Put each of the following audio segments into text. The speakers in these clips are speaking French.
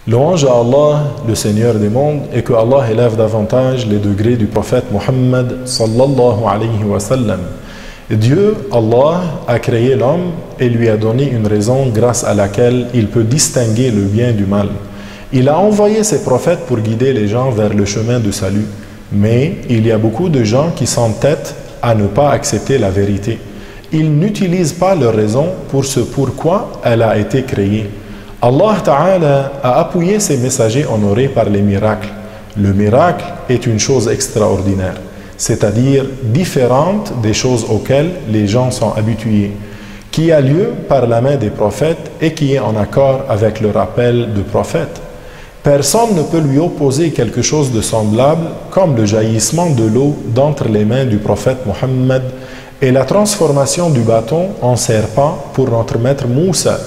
Louange à Allah, le Seigneur des mondes, et que Allah élève davantage les degrés du prophète Muhammad sallallahu alayhi wa sallam. Dieu, Allah, a créé l'homme et lui a donné une raison grâce à laquelle il peut distinguer le bien du mal. Il a envoyé ses prophètes pour guider les gens vers le chemin de salut. Mais il y a beaucoup de gens qui s'entêtent à ne pas accepter la vérité. Ils n'utilisent pas leur raison pour ce pourquoi elle a été créée. Allah Ta'ala a appuyé ses messagers honorés par les miracles. Le miracle est une chose extraordinaire, c'est-à-dire différente des choses auxquelles les gens sont habitués, qui a lieu par la main des prophètes et qui est en accord avec le rappel de prophètes. Personne ne peut lui opposer quelque chose de semblable comme le jaillissement de l'eau d'entre les mains du prophète Muhammad et la transformation du bâton en serpent pour notre maître Moussa.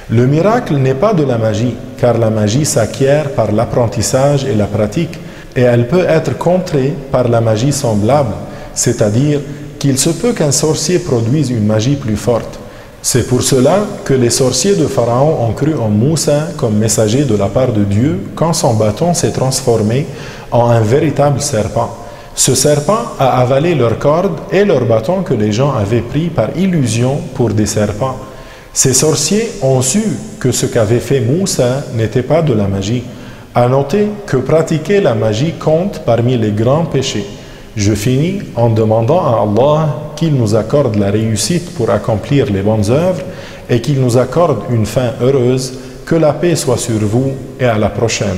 Le miracle n'est pas de la magie, car la magie s'acquiert par l'apprentissage et la pratique, et elle peut être contrée par la magie semblable, c'est-à-dire qu'il se peut qu'un sorcier produise une magie plus forte. C'est pour cela que les sorciers de Pharaon ont cru en Moussa comme messager de la part de Dieu quand son bâton s'est transformé en un véritable serpent. Ce serpent a avalé leurs cordes et leurs bâtons que les gens avaient pris par illusion pour des serpents. Ces sorciers ont su que ce qu'avait fait Moussa n'était pas de la magie. À noter que pratiquer la magie compte parmi les grands péchés. Je finis en demandant à Allah qu'il nous accorde la réussite pour accomplir les bonnes œuvres et qu'il nous accorde une fin heureuse. Que la paix soit sur vous et à la prochaine.